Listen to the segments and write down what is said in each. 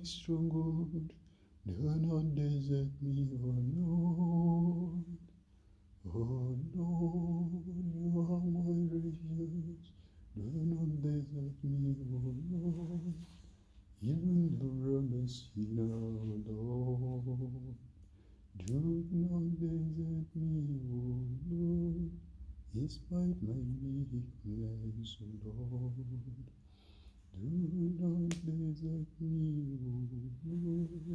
stronghold. Do not desert me, O Lord. O Lord, you are my refuge. Do not desert me, O Lord. Even though I'm a sinner, O Lord. Do not desert me, O Lord. Despite my weakness, O Lord. Do not desert me, O Lord.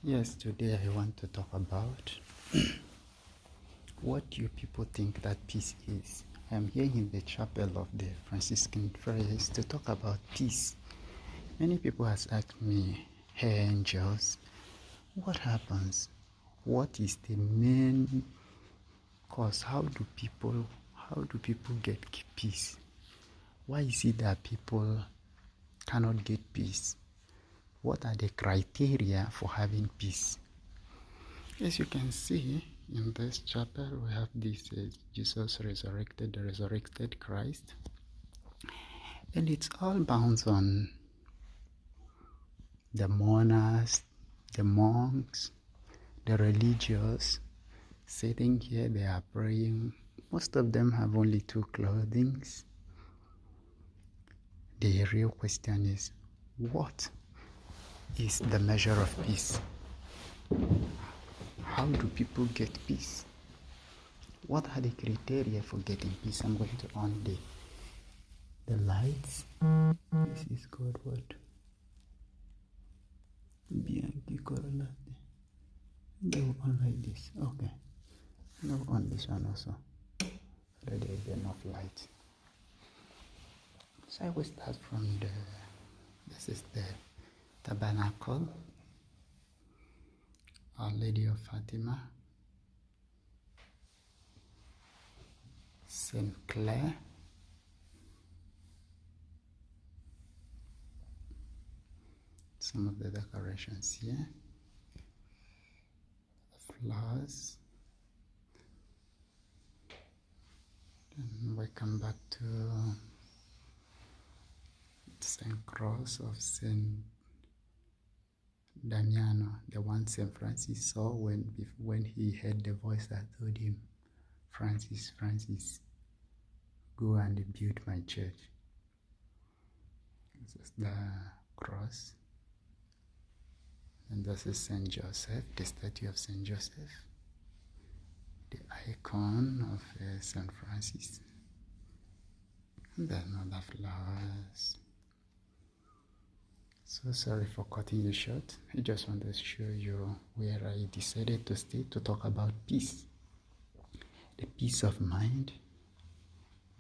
Yes, today I want to talk about what you people think that peace is. I'm here in the chapel of the Franciscan Friars to talk about peace. Many people has asked me, hey angels, what happens? What is the main cause? How do people get peace? Why is it that people cannot get peace? What are the criteria for having peace? As you can see in this chapter, we have this Jesus resurrected, the resurrected Christ. And it's all bound on the mourners, the monks, the religious, sitting here, they are praying. Most of them have only 2 clothing. The real question is, what is the measure of peace? How do people get peace? What are the criteria for getting peace? I'm going to on the lights. This is called what? Bianchi Corolati. Go on like this. Okay. Go on this one also. So there is enough light. So I will start from this is the tabernacle, Our Lady of Fatima, Saint Clare, some of the decorations here, the flowers. Then we come back to Saint Cross of Saint Damiano, the one Saint Francis saw when he heard the voice that told him, Francis, go and build my church. This is the cross. And this is Saint Joseph, the statue of Saint Joseph, the icon of Saint Francis. And then other flowers. So sorry for cutting you short. I just wanted to show you where I decided to stay to talk about peace. The peace of mind.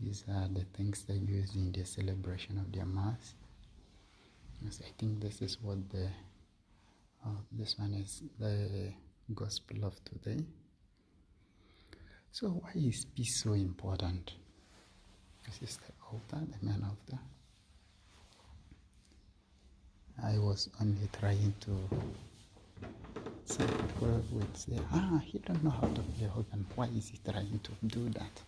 These are the things they use in the celebration of their Mass. Yes, I think this is what this one is the Gospel of today. So why is peace so important? This is the altar, the main altar. I was only trying to, some people would say, he don't know how to play organ. Why is he trying to do that?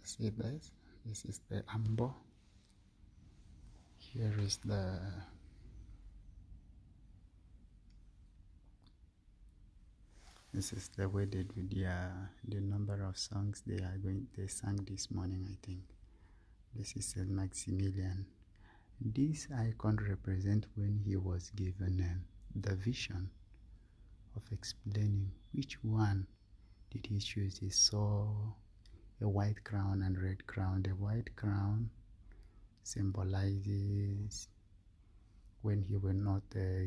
See this? This is the ambo. Here is the This is the way they do the number of songs they sang this morning, I think. This is Saint Maximilian. This icon represents when he was given the vision of explaining which one did he choose. He saw a white crown and red crown. The white crown symbolizes when he will not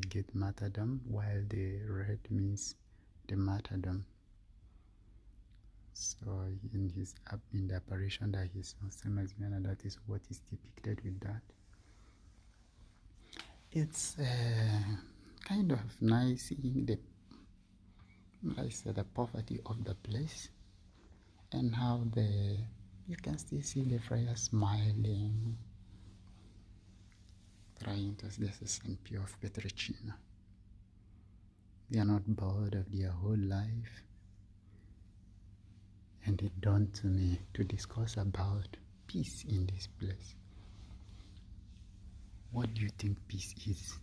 get martyrdom, while the red means the martyrdom. So in the apparition that he saw, Saint Maximilian, that is what is depicted with that. It's kind of nice seeing the poverty of the place, and how you can still see the friars smiling, trying to. This is St. Pio of Pietrelcina. They are not bored of their whole life, and it dawned to me to discuss about peace in this place. What do you think peace is?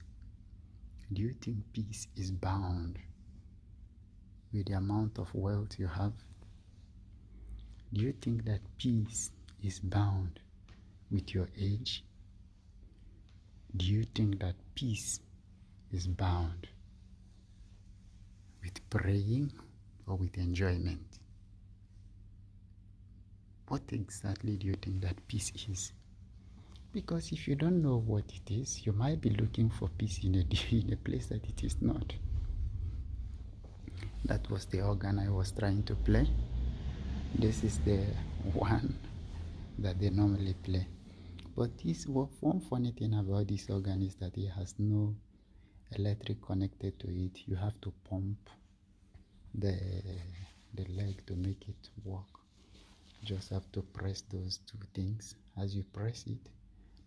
Do you think peace is bound with the amount of wealth you have? Do you think that peace is bound with your age? Do you think that peace is bound with praying or with enjoyment? What exactly do you think that peace is? Because if you don't know what it is, you might be looking for peace in a place that it is not. That was the organ I was trying to play. This is the one that they normally play. But one funny thing about this organ is that it has no electric connected to it. You have to pump the leg to make it work. You just have to press those two things. As you press it,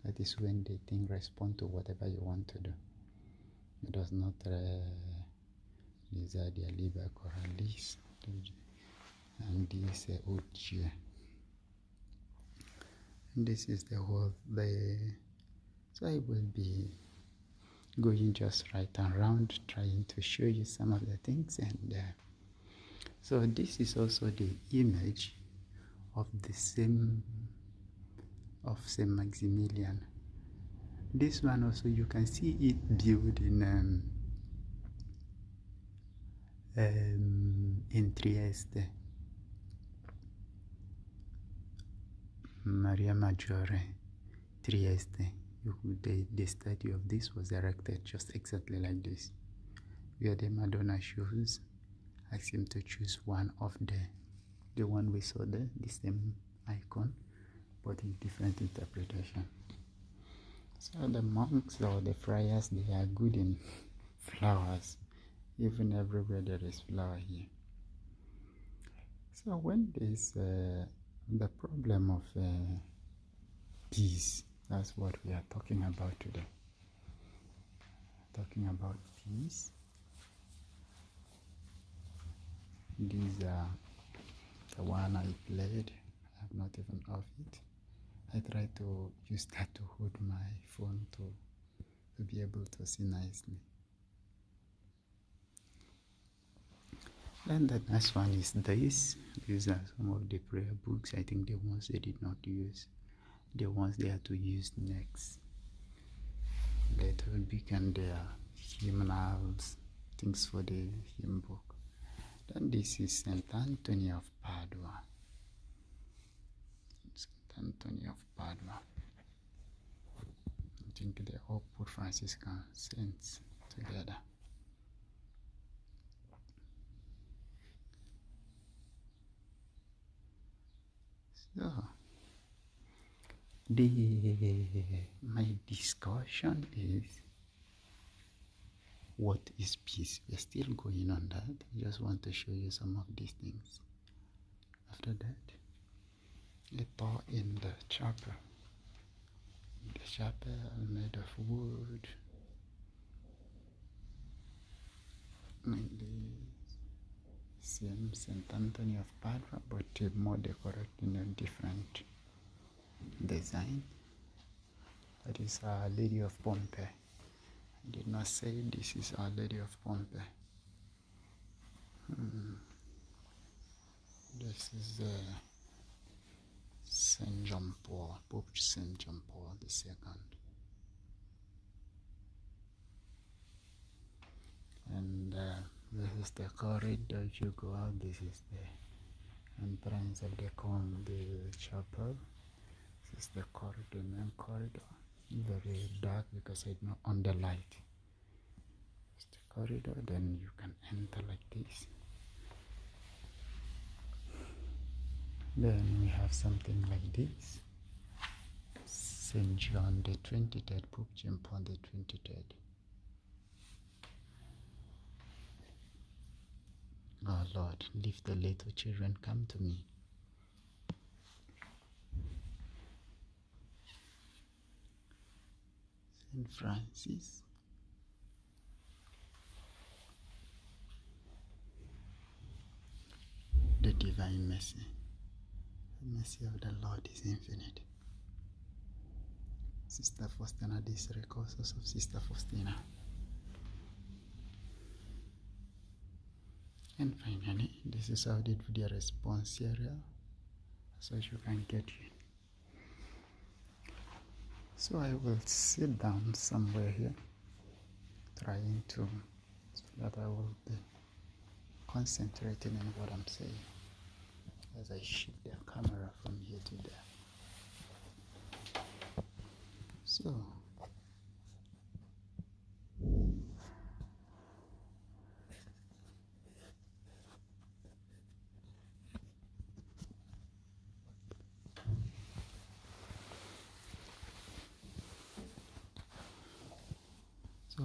that is when the thing responds to whatever you want to do. It does not desire their liber coralis. And this Uche. This is the whole so I will be going just right and round, trying to show you some of the things. And so this is also the image of the same of Saint Maximilian. This one also, you can see it built in Trieste. Maria Maggiore, Trieste. The statue of this was erected just exactly like this, where the Madonna shows. Ask him to choose one of the one we saw there, the same icon, but in different interpretation. So the monks or the friars, they are good in flowers. Even everywhere there is flower here. So when there's the problem of peace, that's what we are talking about today. Talking about peace. These are the one I played. I have not even off it. I try to use that to hold my phone to be able to see nicely. Then the next one is this. These are some of the prayer books. I think the ones they did not use, the ones they had to use next. Little big, and their hymnals, things for the hymn book. Then this is Saint Anthony of Padua. Saint Anthony of Padua. I think they all put Franciscan saints together. So, my discussion is, what is peace? We're still going on that. I just want to show you some of these things. After that, a door in the chapel. The chapel made of wood. Like the same Saint Anthony of Padua, but more decorated in a different design. That is Our Lady of Pompeii. I did not say this is Our Lady of Pompeii. This is Saint John Paul, Pope Saint John Paul II. And this is the corridor. If you go out, this is the entrance of the chapel. This is the corridor, main corridor. Very dark because it's not on the light. It's the corridor, then you can enter like this. Then we have something like this. Saint John the 23rd, Pope John Paul the 23rd. Oh Lord, leave the little children come to me. Saint Francis. The divine mercy. The mercy of the Lord is infinite. Sister Faustina, these records of Sister Faustina. And finally, this is how they do the response area, so you can get it. So I will sit down somewhere here, trying to, so that I will be concentrating on what I'm saying as I shift the camera from here to there. So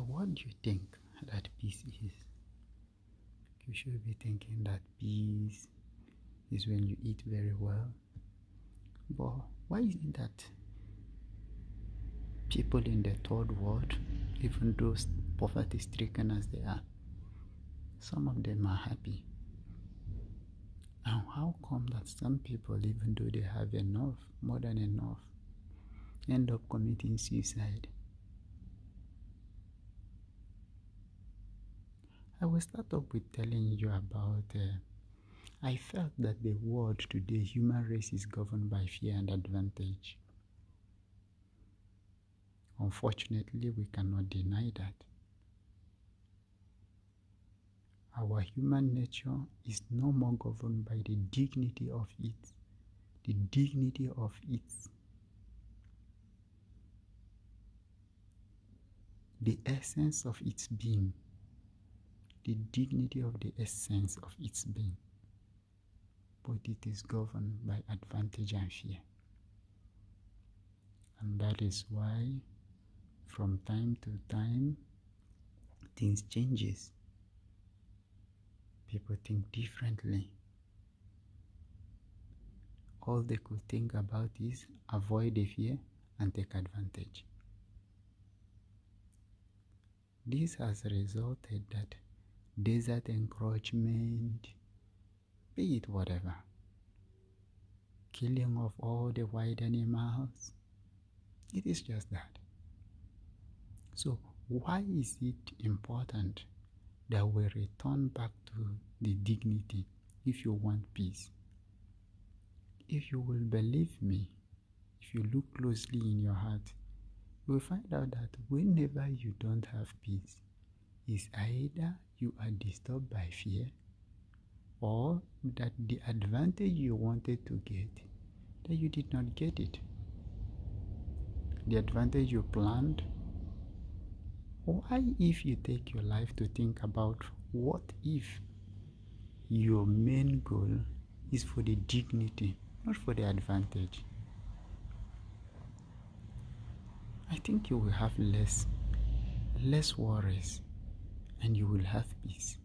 what do you think that peace is? You should be thinking that peace is when you eat very well. But why is it that people in the third world, even those poverty-stricken as they are, some of them are happy? And how come that some people, even though they have enough, more than enough, end up committing suicide? I will start up with telling you about I felt that the world today, human race, is governed by fear and advantage. Unfortunately, we cannot deny that. Our human nature is no more governed by the dignity of the essence of its being, the dignity of the essence of its being, but it is governed by advantage and fear. And that is why from time to time things changes. People think differently. All they could think about is avoid the fear and take advantage. This has resulted that desert encroachment, be it whatever, killing of all the wild animals, it is just that. So why is it important that we return back to the dignity if you want peace? If you will believe me, if you look closely in your heart, you will find out that whenever you don't have peace, it's either you are disturbed by fear, or that the advantage you wanted to get, that you did not get it. The advantage you planned. Why, if you take your life to think about what if your main goal is for the dignity, not for the advantage? I think you will have less worries, and you will have peace.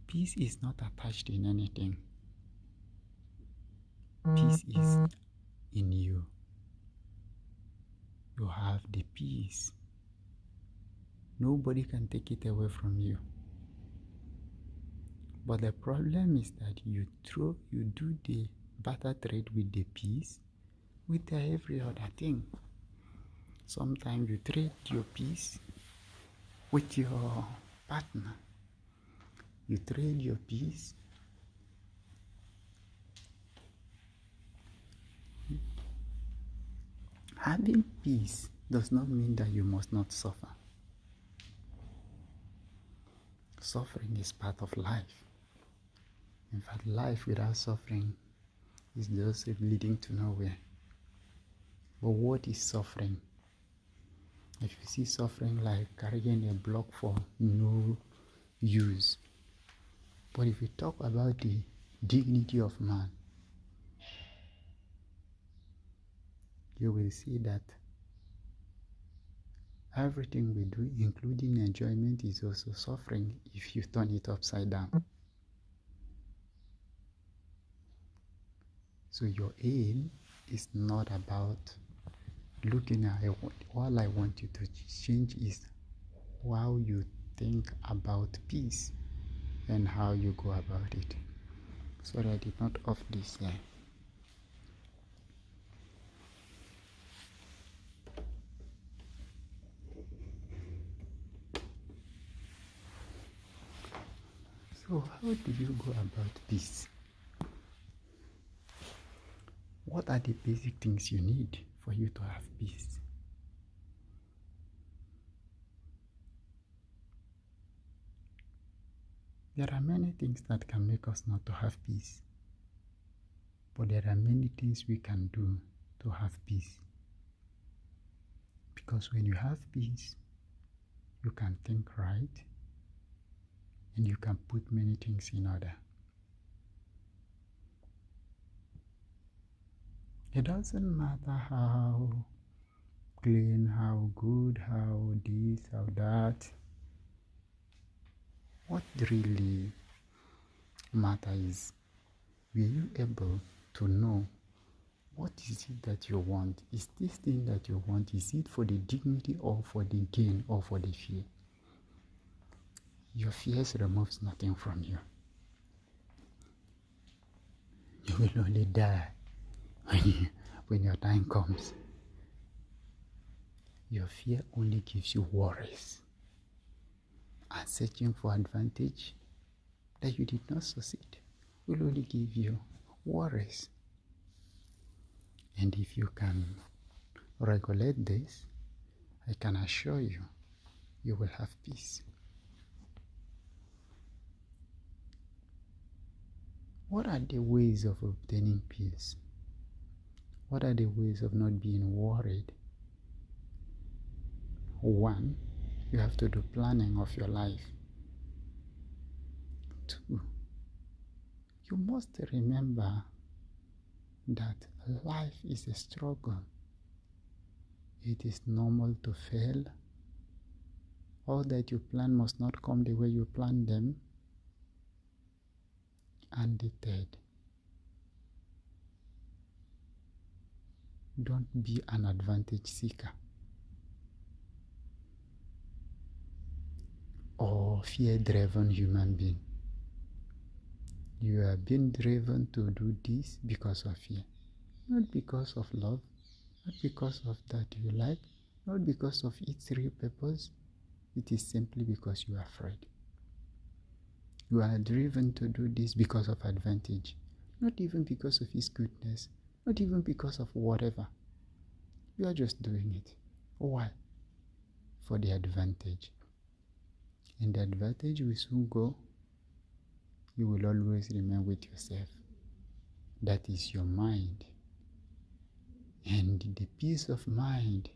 Peace is not attached in anything. Peace is in you. You have the peace. Nobody can take it away from you. But the problem is that you do the barter trade with the peace with every other thing. Sometimes you trade your peace with your partner. You trade your peace. Having peace does not mean that you must not suffer. Suffering is part of life. In fact, life without suffering is just leading to nowhere. But what is suffering? If you see suffering like carrying a block for no use. But if we talk about the dignity of man, you will see that everything we do, including enjoyment, is also suffering if you turn it upside down. So your aim is not about looking at it. All I want you to change is how you think about peace and how you go about it. Sorry, I did not off this here. So how do you go about peace? What are the basic things you need for you to have peace? There are many things that can make us not to have peace. But there are many things we can do to have peace. Because when you have peace, you can think right and you can put many things in order. It doesn't matter how clean, how good, how this, how that. What really matters is, were you able to know what is it that you want? Is this thing that you want, is it for the dignity or for the gain or for the fear? Your fears removes nothing from you. You will only die when your time comes. Your fear only gives you worries and searching for advantage that you did not succeed will only give you worries. And if you can regulate this, I can assure you, you will have peace. What are the ways of obtaining peace? What are the ways of not being worried? One, you have to do planning of your life. Two, you must remember that life is a struggle. It is normal to fail. All that you plan must not come the way you plan them. And the third, don't be an advantage seeker or fear-driven human being. You are being driven to do this because of fear, not because of love, not because of that you like, not because of its real purpose. It is simply because you are afraid. You are driven to do this because of advantage, not even because of His goodness, not even because of whatever. You are just doing it. Why? For the advantage. And the advantage will soon go. You will always remain with yourself. That is your mind. And the peace of mind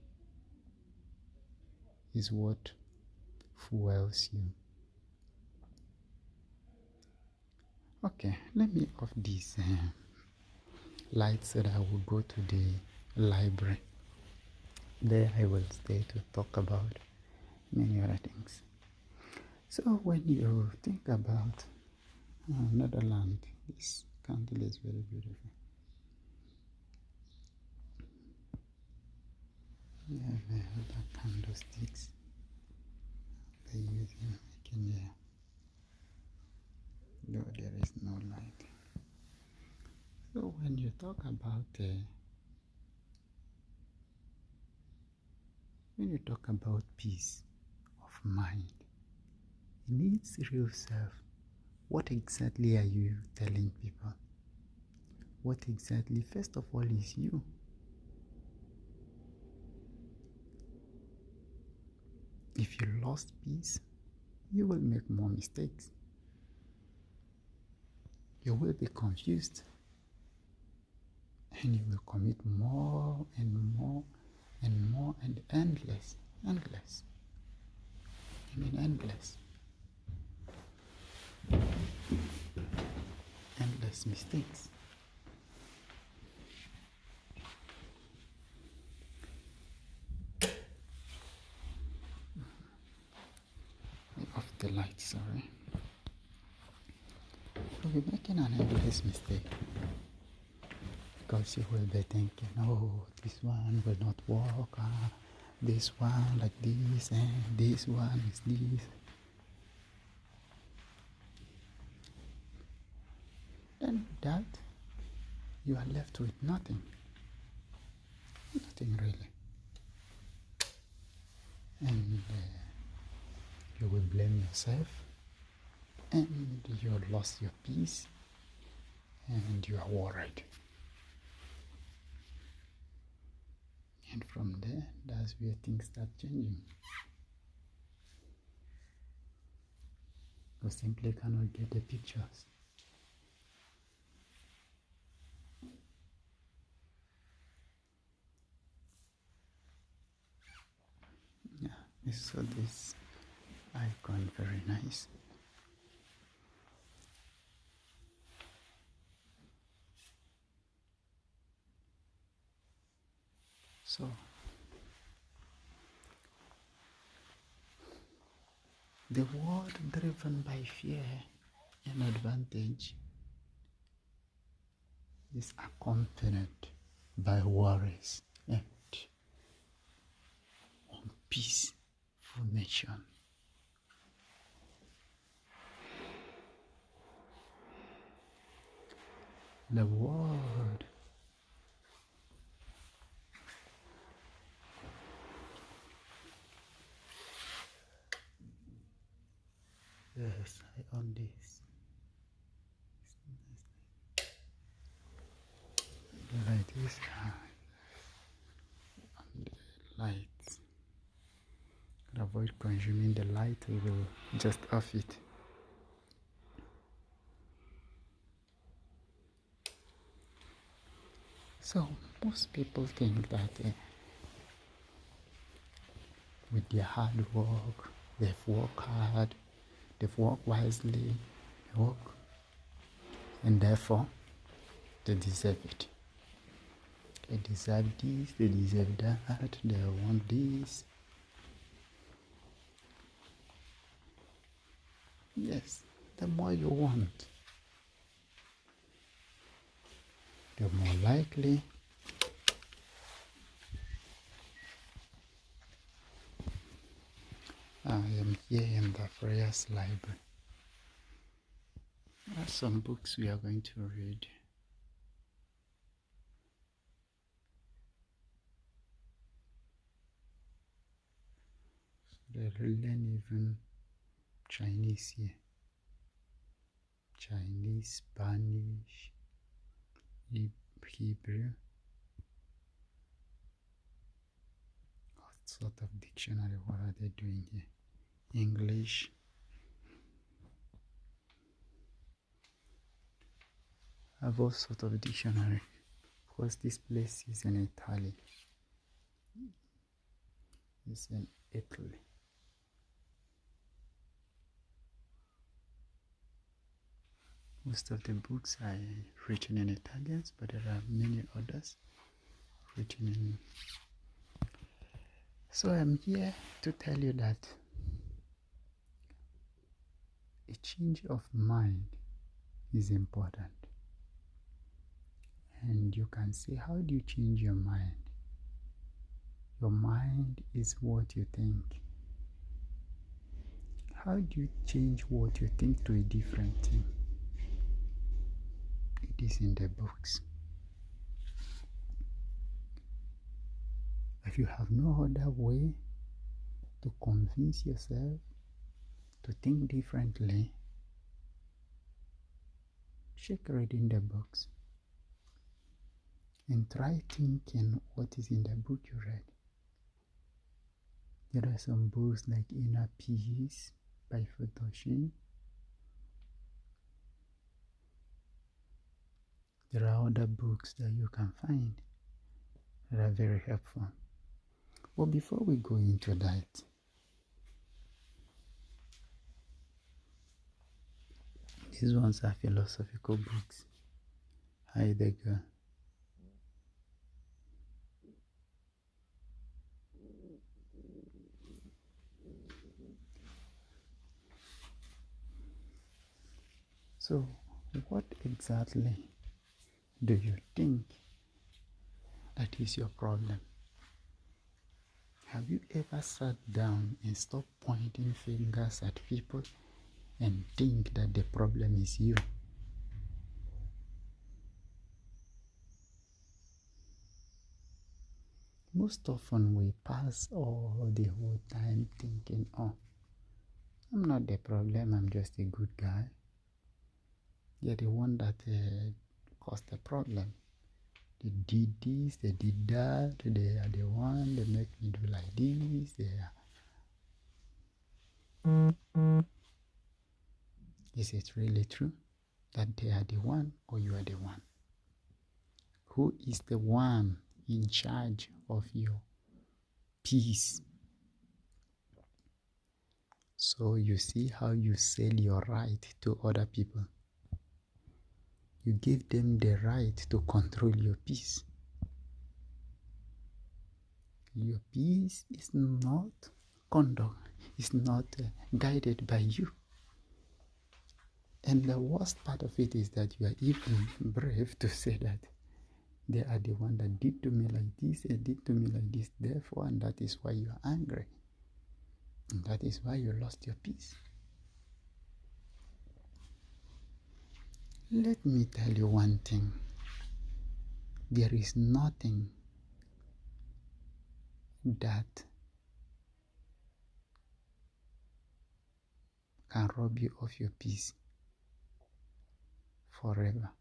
is what fuels you. Okay, let me off this light so that I will go to the library. There I will stay to talk about many other things. So when you think about Netherlands, this country is very beautiful. We have other candlesticks they use in making there. Though there is no light. So when you talk about peace of mind, it needs real self What exactly are you telling people? What exactly, first of all, is you? If you lost peace, you will make more mistakes. You will be confused. And you will commit more and more and more and endless. Endless mistakes. Off the light, sorry. You'll be making an endless mistake. Because you will be thinking, oh, this one will not work, this one like this, and this one is this. Then with that, you are left with nothing. Nothing really. And you will blame yourself, and you lost your peace, and you are worried. And from there, that's where things start changing. You simply cannot get the pictures. Yeah, so this icon very nice. So the world driven by fear and advantage is accompanied by worries and unpeaceful nation. The world yes, I own this. The light is on the light. Avoid consuming the light, we will just off it. So most people think that with their hard work, they've worked hard, they've worked wisely, and therefore they deserve it. They deserve this, they deserve that, they want this. Yes, the more you want, the more likely I am here in the Freya's library. There are some books we are going to read. They learn even Chinese here. Chinese, Spanish, Hebrew. What sort of dictionary? What are they doing here? English. I have all sort of dictionary. Of course, this place is in Italy. It's in Italy. Most of the books are written in Italian, but there are many others written in. So I'm here to tell you that a change of mind is important. And you can say, how do you change your mind? Your mind is what you think. How do you change what you think to a different thing? It is in the books. If you have no other way to convince yourself to think differently, check reading the books and try thinking what is in the book you read. There are some books like Inner Peace by Futoshi. There are other books that you can find that are very helpful. But before we go into that, these ones are philosophical books. Heidegger. So, what exactly do you think that is your problem? Have you ever sat down and stopped pointing fingers at people and think that the problem is you? Most often we pass all the whole time thinking, oh, I'm not the problem, I'm just a good guy. You're the one that caused the problem. They did this, they did that, they are the one, they make me do like this, they are. Is it really true that they are the one or you are the one? Who is the one in charge of your peace? So you see how you sell your right to other people. You give them the right to control your peace. Your peace is not conduct, is not guided by you. And the worst part of it is that you are even brave to say that they are the one that did to me like this and did to me like this. Therefore, and that is why you are angry. And that is why you lost your peace. Let me tell you one thing. There is nothing that can rob you of your peace forever.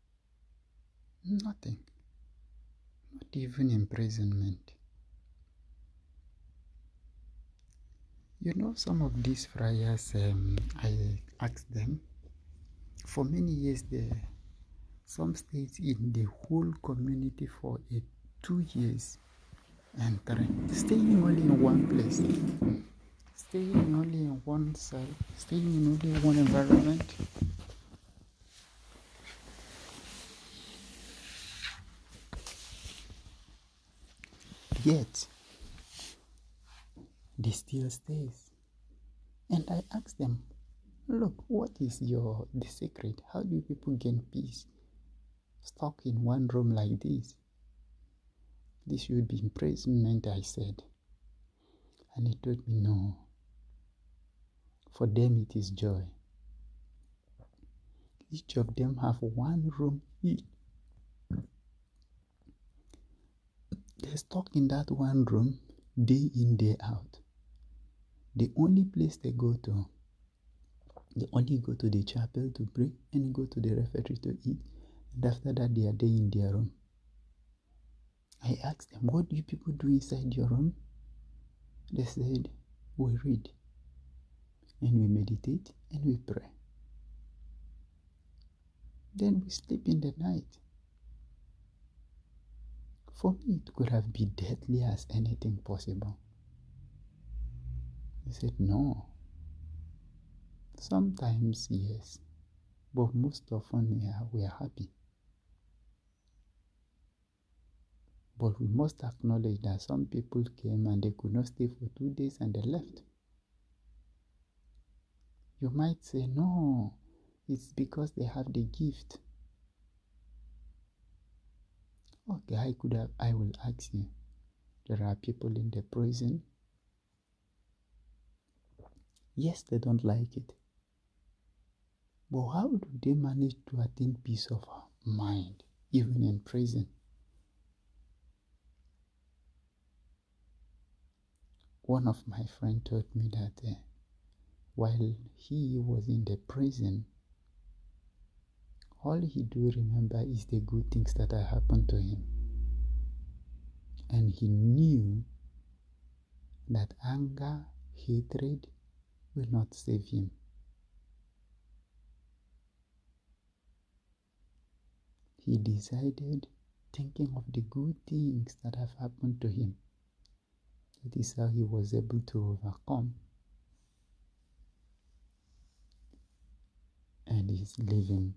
Nothing. Not even imprisonment. You know, some of these friars, I asked them, for many years some stays in the whole community for 2 years and staying only in one place, staying only in one cell, staying in only one environment. Yet, they still stays. And I asked them, look, what is the secret? How do people gain peace? Stuck in one room like this. This should be imprisonment, I said. And he told me, no. For them it is joy. Each of them have one room each. They're stuck in that one room day in, day out. The only place they only go to the chapel to pray and go to the refectory to eat. And after that, they are there in their room. I asked them, what do you people do inside your room? They said, we read and we meditate and we pray. Then we sleep in the night. For me, it could have been deadly as anything possible. They said, no. Sometimes, yes. But most often, we are happy. But we must acknowledge that some people came and they could not stay for 2 days and they left. You might say, no, it's because they have the gift. Okay, I will ask you. There are people in the prison. Yes, they don't like it. But how do they manage to attain peace of mind, even in prison? One of my friends told me that while he was in the prison, all he do remember is the good things that have happened to him. And he knew that anger, hatred will not save him. He decided, thinking of the good things that have happened to him. That is how he was able to overcome. And he's living.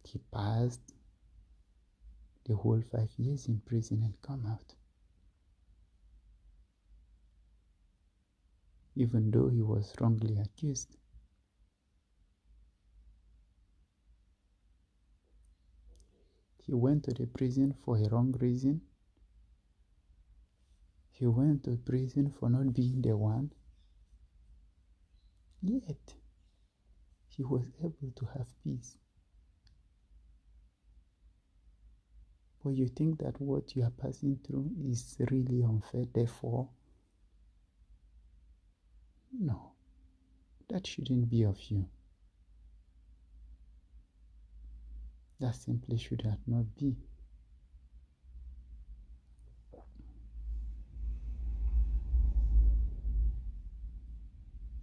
He passed the whole 5 years in prison and come out. Even though he was wrongly accused. He went to the prison for a wrong reason. He went to prison for not being the one. Yet, he was able to have peace. But you think that what you are passing through is really unfair, therefore, no, that shouldn't be of you. That simply should not be.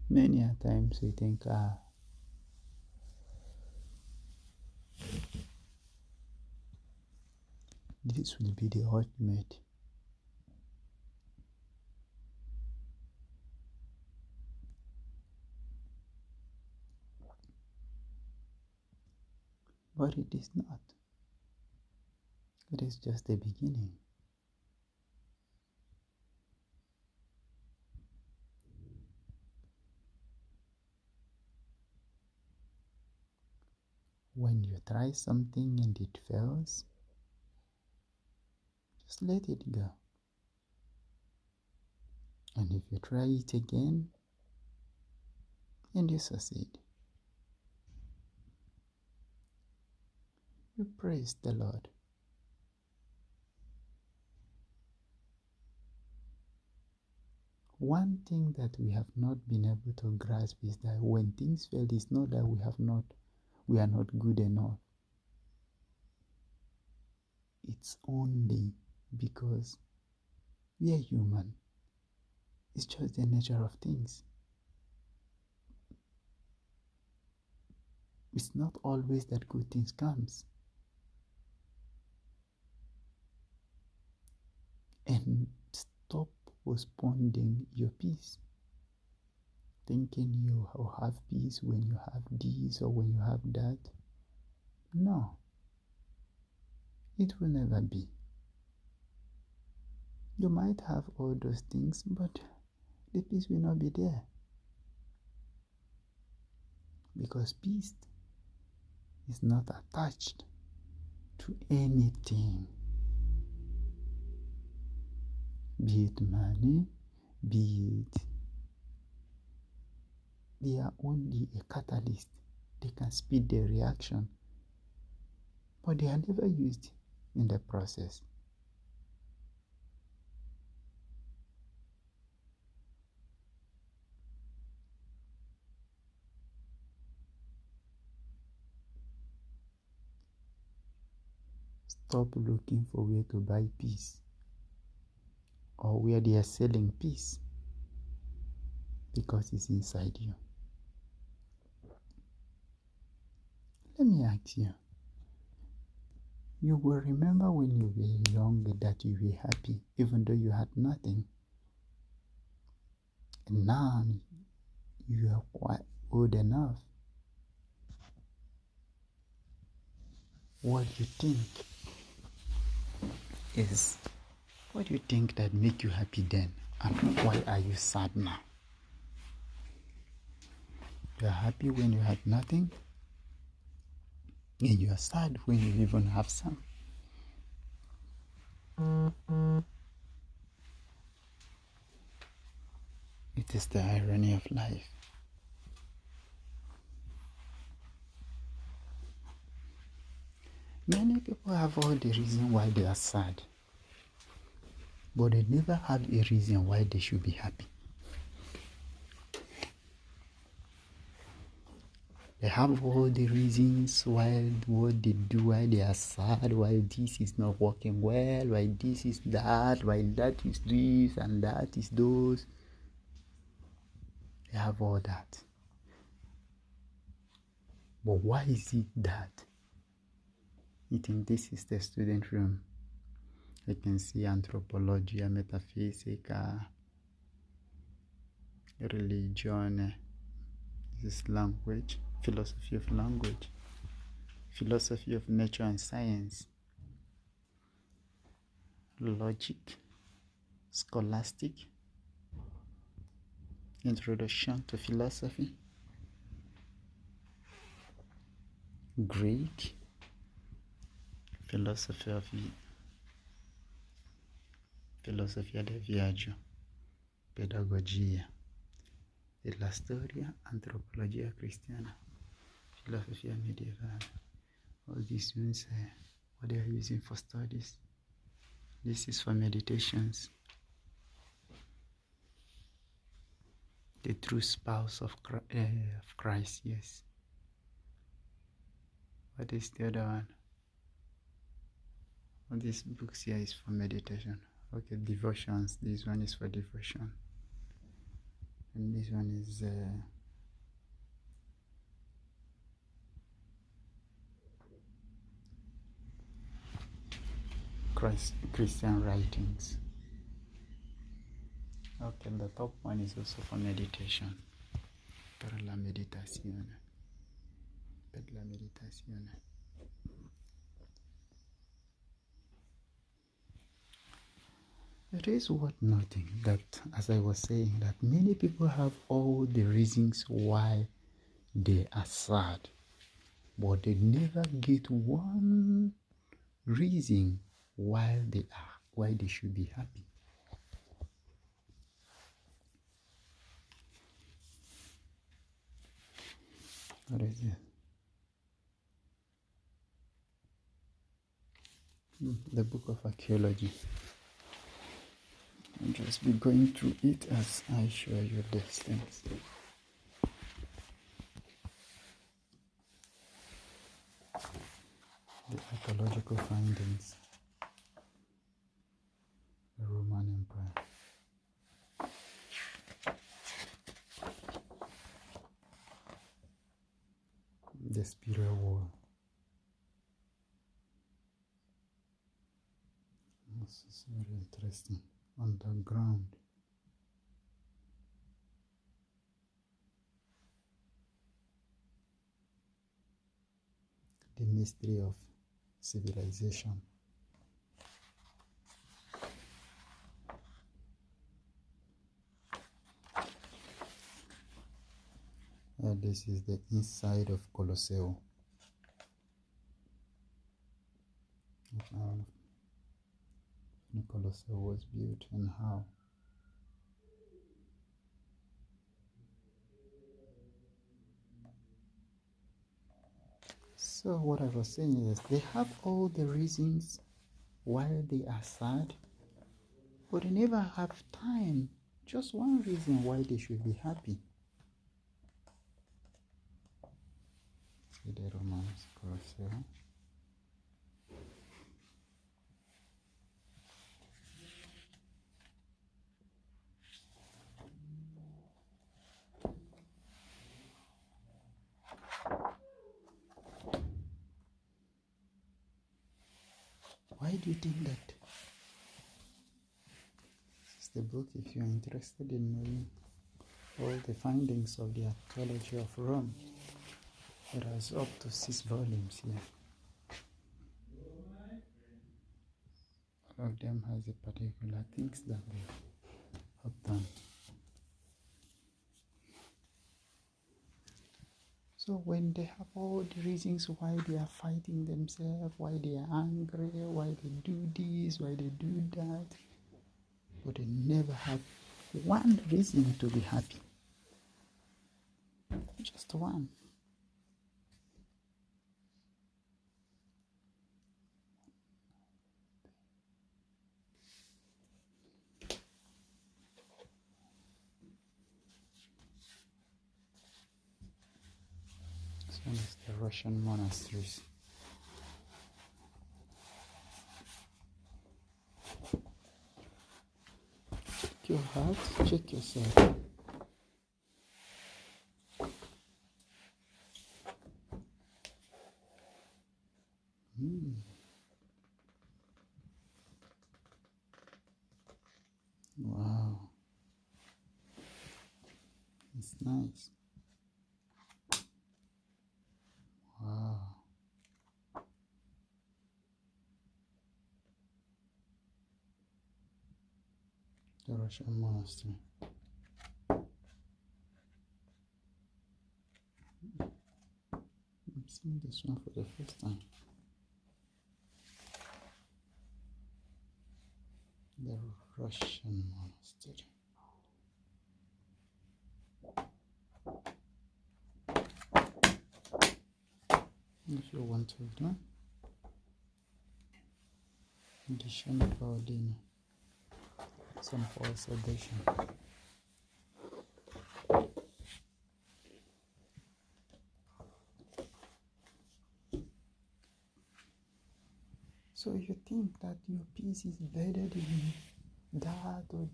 Many a times we think, this will be the ultimate. But it is not. It is just the beginning. When you try something and it fails, just let it go. And if you try it again and you succeed, you praise the Lord. One thing that we have not been able to grasp is that when things fail, it's not that we are not good enough. It's only because we are human. It's just the nature of things. It's not always that good things comes. And stop postponing your peace. Thinking you will have peace when you have this or when you have that. No. It will never be. You might have all those things, but the peace will not be there. Because peace is not attached to anything. Be it money, they are only a catalyst. They can speed the reaction, but they are never used in the process. Stop looking for where to buy peace or where they are selling peace, because it's inside you. Let me ask you, you will remember when you were young that you were happy even though you had nothing. And now you are quite old enough. What do you think that make you happy then, and why are you sad now? You are happy when you had nothing, and you are sad when you even have some. It is the irony of life. Many people have all the reason why they are sad, but they never have a reason why they should be happy. They have all the reasons why what they do, why they are sad, why this is not working well, why this is that, why that is this and that is those. They have all that. But why is it that? I think this is the student room. You can see anthropology, metaphysics, religion, this is language, philosophy of language, philosophy of nature and science, logic, scholastic, introduction to philosophy, Greek, filosofia del viaggio, pedagogia, della storia, antropologia cristiana, filosofia medievale. All these ones, what they are using for studies. This is for meditations. The true spouse of Christ, yes. What is the other one? All these books here is for meditation. Okay, devotions. This one is for devotion. And this one is Christian writings. Okay, the top one is also for meditation. Per la meditazione. Per la meditazione. It is worth noting that, as I was saying, that many people have all the reasons why they are sad, but they never get one reason why they should be happy. What is it? The book of archaeology. I'll just be going through it as I show you these things. The archaeological findings. The Roman Empire. The Spiral Wall. This is very interesting. Underground. The mystery of civilization. This is the inside of Colosseum. The Colosseum was built and how. So what I was saying is they have all the reasons why they are sad, but they never have time. Just one reason why they should be happy. See the Romans Colosseum. Why do you think that? This is the book if you are interested in knowing all the findings of the archaeology of Rome. It has up to 6 volumes here. All of them has a particular things that they have done. So when they have all the reasons why they are fighting themselves, why they are angry, why they do this, why they do that, but they never have one reason to be happy. Just one. This one is the Russian monasteries. Check your heart, check yourself. Wow, it's nice. Wow. The Russian monastery. I'm seeing this one for the first time. The Russian monastery. If you want to do addition Paulina, some false addition. So you think that your peace is better than that or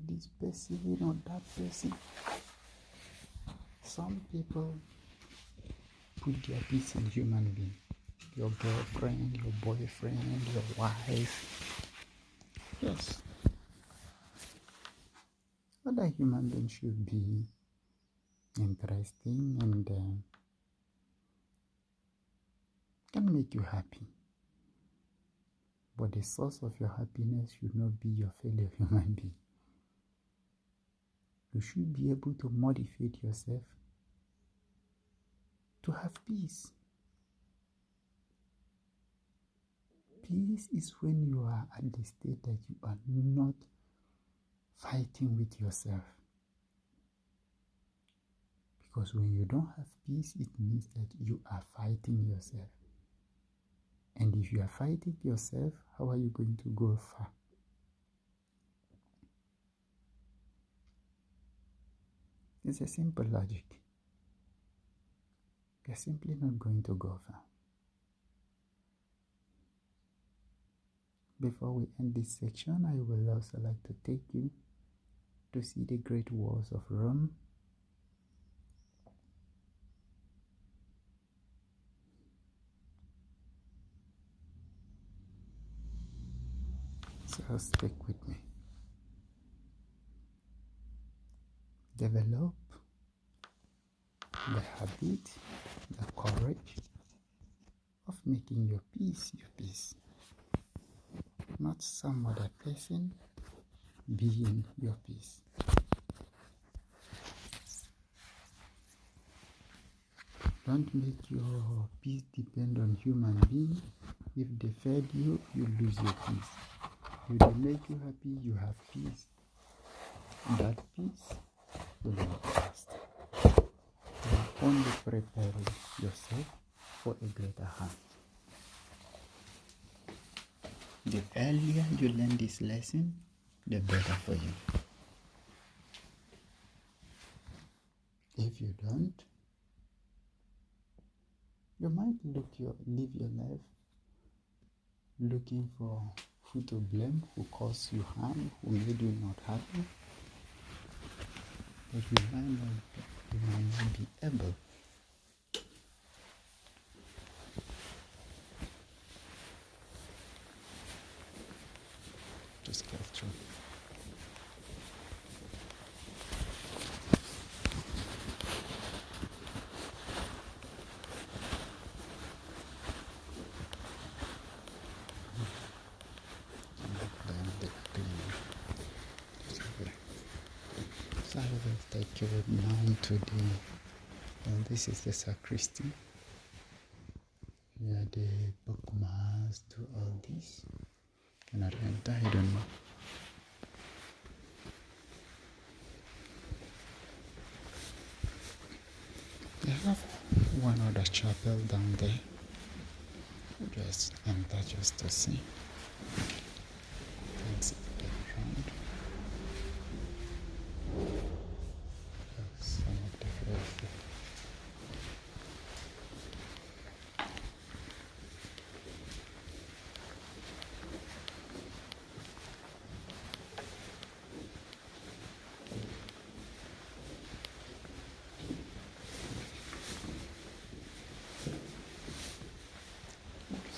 this person or that person? Some people put their peace in human being. Your girlfriend, your boyfriend, your wife. Yes. Other human beings should be interesting and can make you happy. But the source of your happiness should not be your fellow human being. You should be able to motivate yourself to have peace. Peace is when you are at the state that you are not fighting with yourself. Because when you don't have peace, it means that you are fighting yourself. And if you are fighting yourself, how are you going to go far? It's a simple logic. You're simply not going to go far. Before we end this section, I will also like to take you to see the Great Walls of Rome. So stick with me. Develop the habit, the courage of making your peace your peace. Not some other person being your peace. Don't make your peace depend on human beings. If they fed you, you lose your peace. If they make you happy, you have peace. That peace will not last. You are only preparing yourself for a greater harm. The earlier you learn this lesson, the better for you. If you don't, you might live your life looking for who to blame, who caused you harm, who made you not happy. But you might not be able to scale through. So I will take you now to this is the sacristy. Where the bookmarks do all this. Cannot enter, I don't know. They have one other chapel down there. Just enter just to see. That's the background. Some of the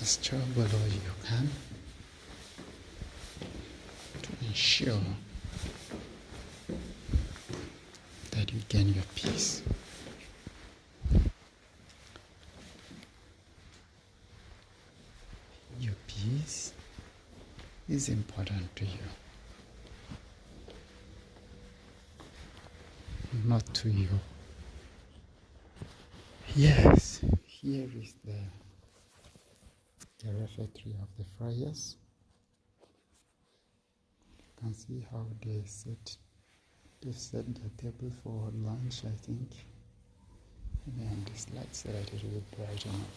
struggle all you can to ensure that you gain your peace. Your peace is important to you, not to you. Yes, here is the refectory of the friars. You can see how they've set the table for lunch, I think. And this light so that it will be bright enough.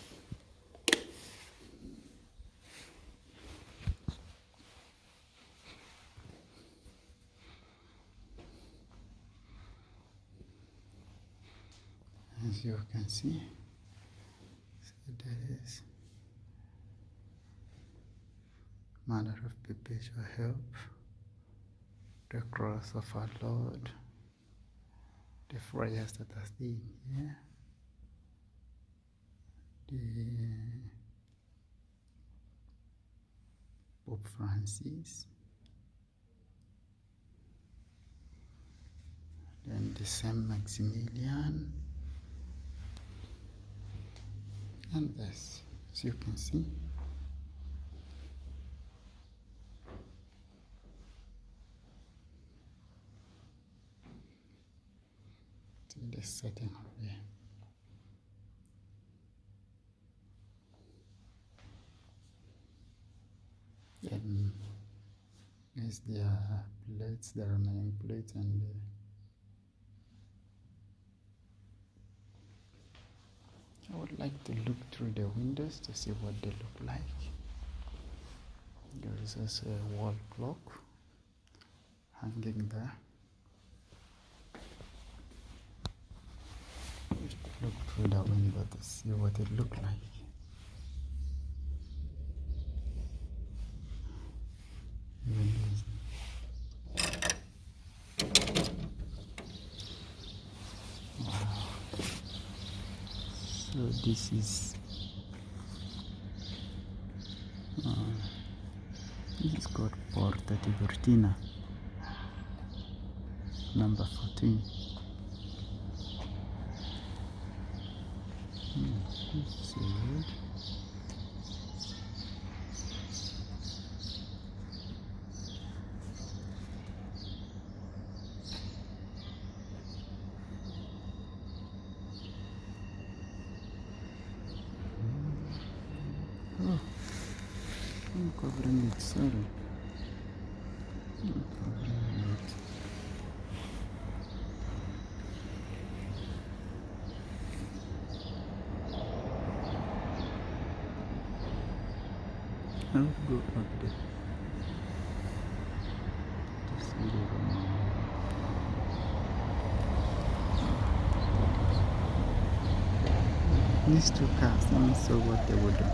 As you can see, so there is Mother of Perpetual Help, the cross of our Lord, the friars that are staying here, the Pope Francis, then the Saint Maximilian, and this, as you can see, the setting of then is their plates, the remaining plates, and I would like to look through the windows to see what they look like. There is also a wall clock hanging there. Look through the window to see what it looked like. Wow. So this is called Porta Tiburtina, number 14. Let's see it. Oh, I'm covering it, sorry. I'm covering it. I'll go up there to see the Roman. These two cars, let me see what they would do.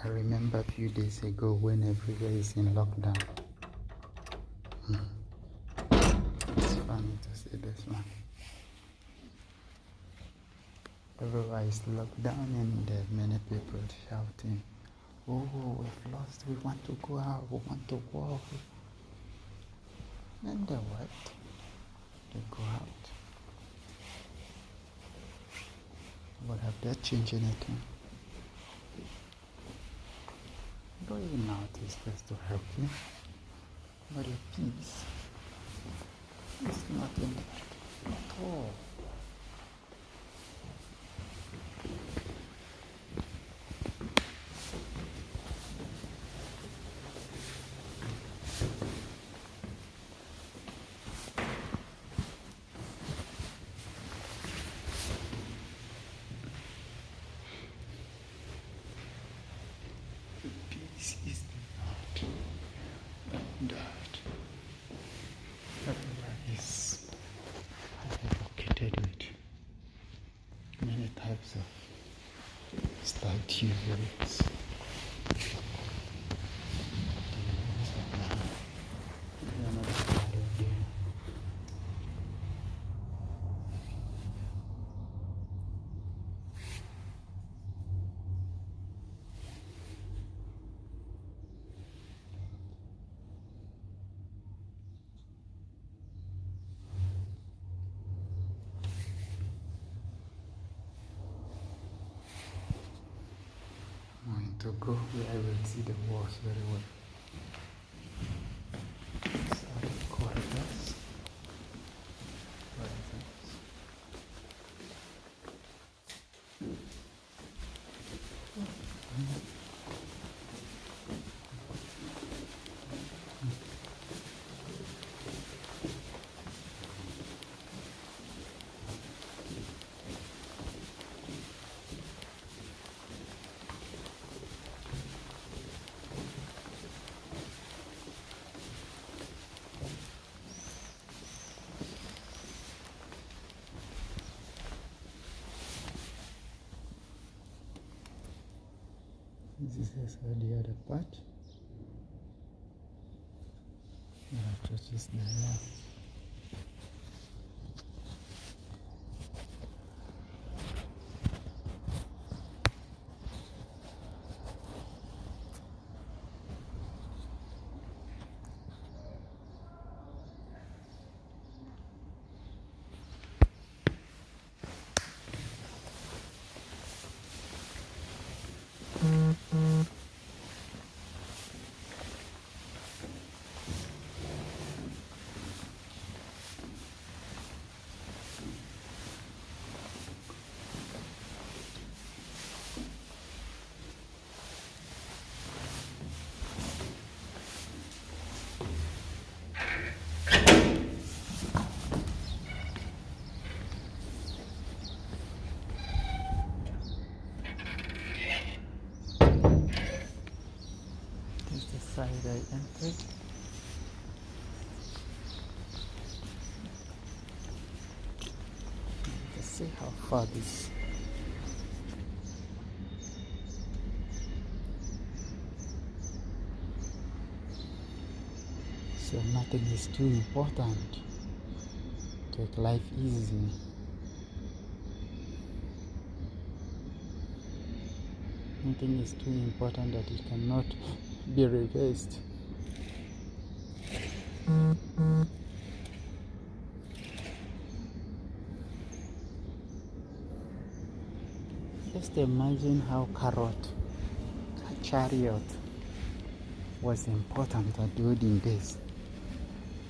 I remember a few days ago when everywhere is in lockdown. It's funny to see this one. Everywhere is locked down and there are many people shouting, "Oh, we've lost, we want to go out, we want to walk." And they what? They go out. What have they changed anything? Going out is just to help you, but your peace is not in it at all. Peace is not that everywhere is okay. tubes. Going to go where I will see the walls very well. Corridors. This is the other part. There are churches there. This is the side I entered. Let's see how far this. So nothing is too important. Take life easy. Nothing is too important that it cannot be reversed. Just imagine how chariot was important at the olden days.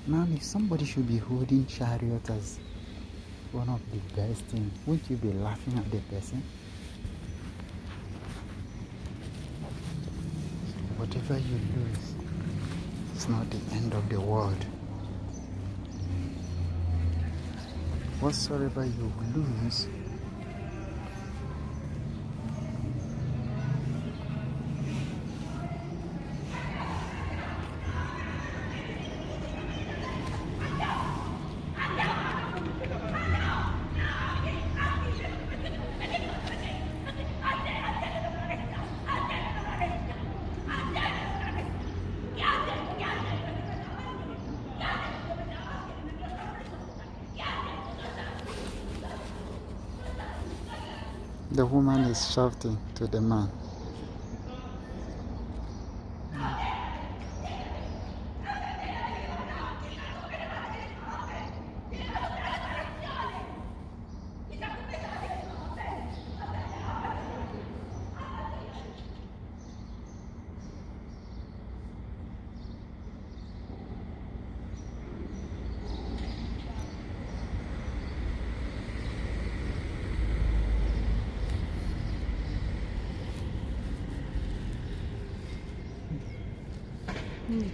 Now, if somebody should be holding chariot as one of the best things, wouldn't you be laughing at the person? Whatever you lose, it's not the end of the world. Whatsoever you lose, the woman is shouting to the man.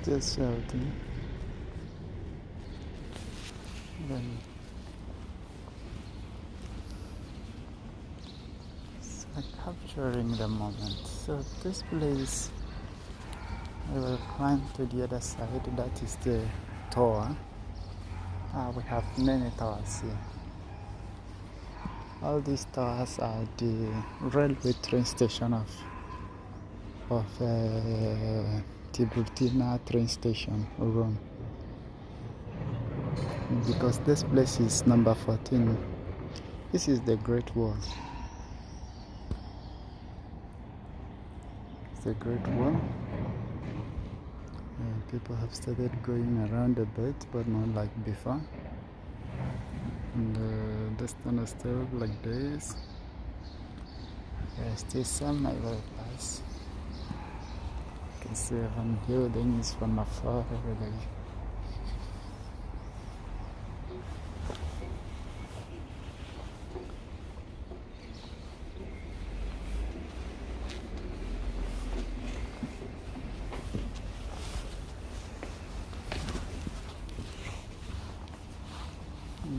Just shouting. Then it's like capturing the moment. So this place, I will climb to the other side. That is the tower. We have many towers here. All these towers are the railway train station of Tiburtina train station, Rome. Because this place is number 14. This is the Great Wall. It's the Great Wall. And people have started going around a bit, but not like before. And the distance is still like this. There's still some nevertheless. You can see even buildings from afar already.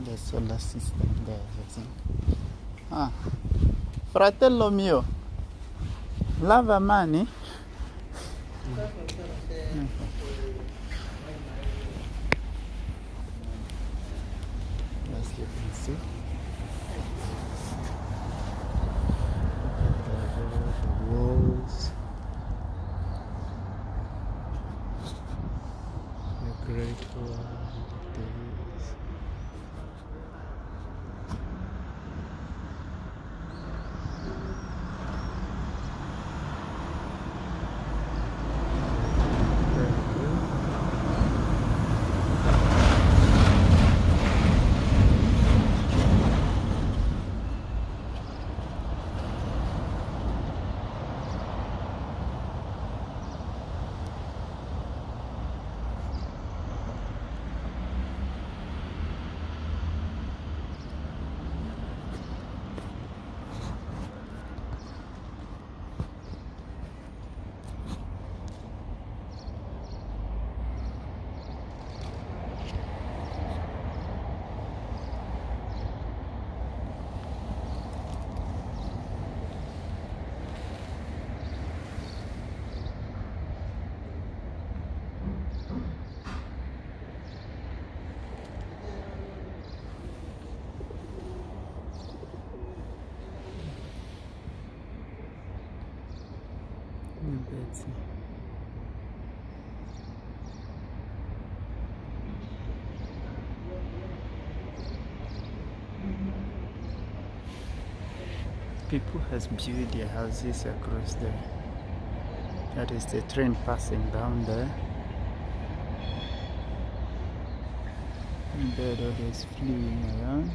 The solar system there, I think. Ah, fratello mio, lava mani. As you can see, the walls, the Great Wall. Betsy. People has built their houses across there. That is the train passing down there. And there others fleeing around.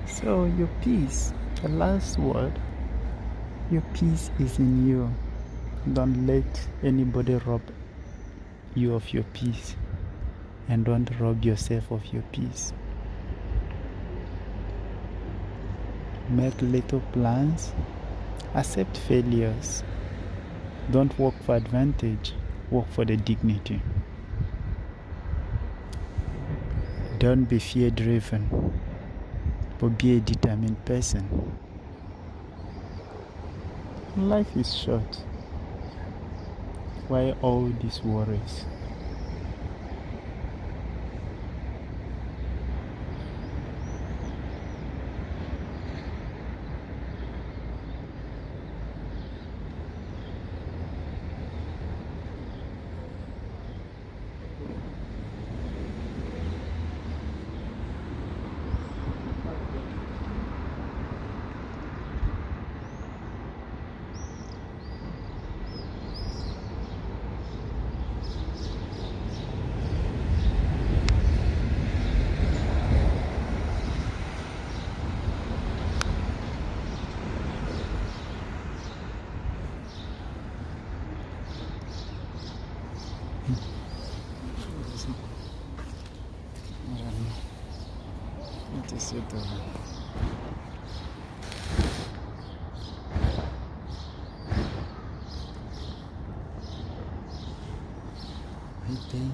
So your peace, the last word, your peace is in you. Don't let anybody rob you of your peace, and don't rob yourself of your peace. Make little plans, accept failures. Don't work for advantage, work for the dignity. Don't be fear-driven, but be a determined person. Life is short. Why all these worries? you doing? I think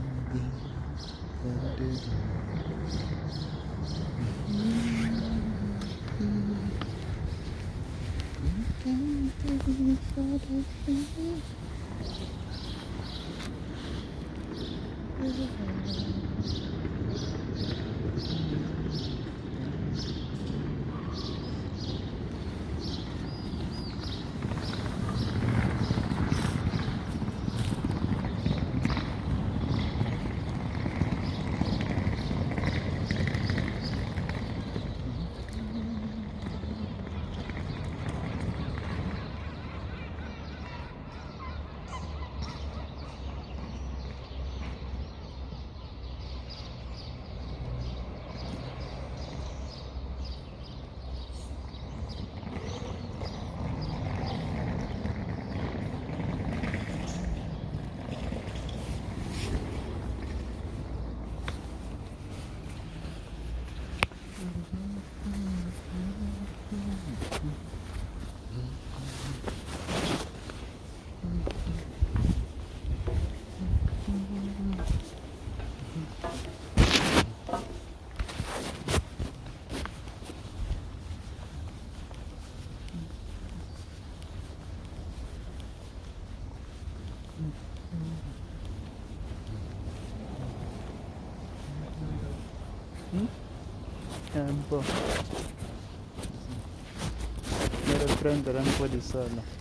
Boh, era prendere un po' di sole.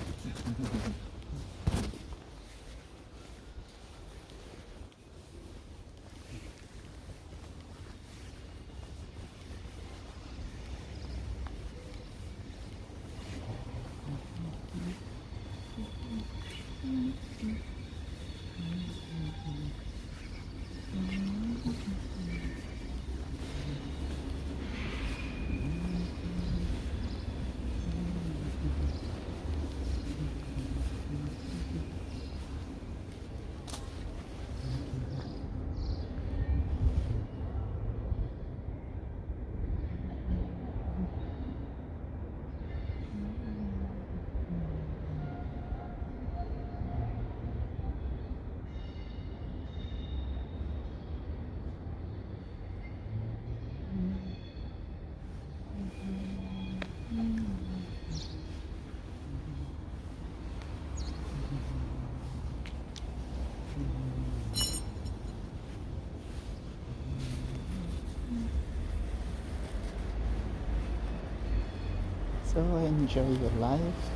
So enjoy your life.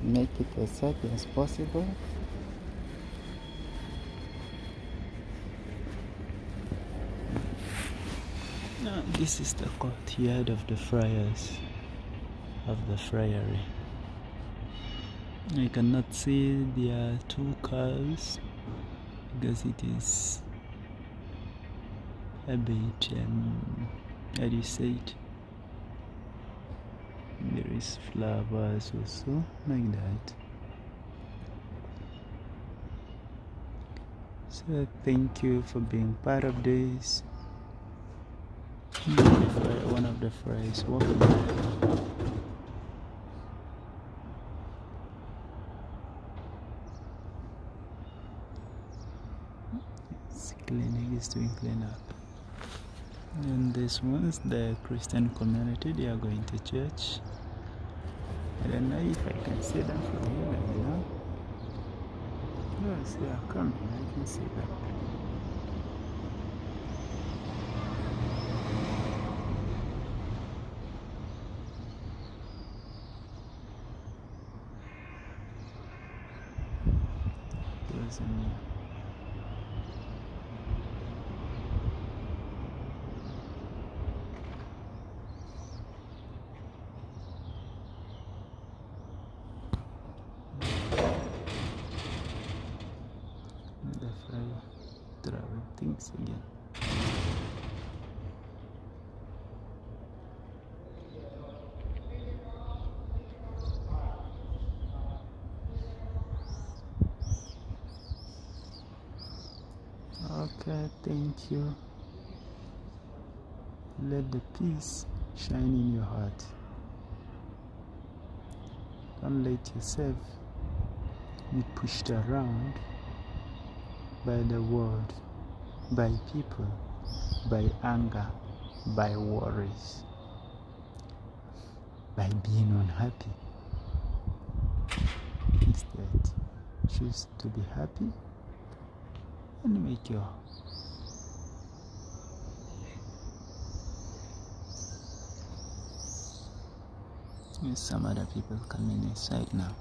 Make it as happy as possible. Now, this is the courtyard of the friars of the friary. I cannot see there are 2 cars because it is a bit, how do you say it? There is flowers also, like that. So thank you for being part of this. One of the friars, welcome. Clinic is doing cleanup. And this one's the Christian community, they are going to church. I don't know if I can see them from here, let me know. Yes, they are coming. I can see them. The fry travel things again. thank you. Let the peace shine in your heart. Don't let yourself be pushed around by the world, by people, by anger, by worries, by being unhappy. Instead, choose to be happy and make your There's some other people coming inside now.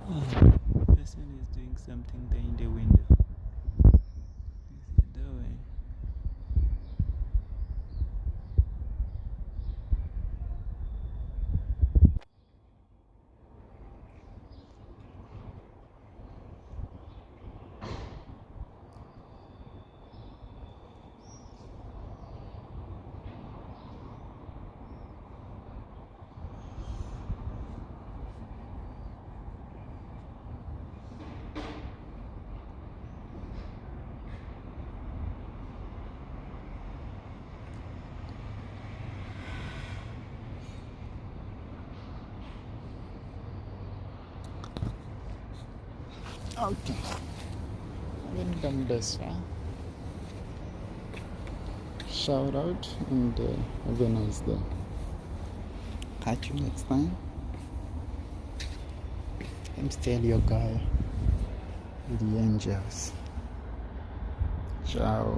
The person is doing something there in the window. What is he doing? Okay, having done this, shout out and have a nice day. Catch you next time. I'm still your guy with the angels. Ciao.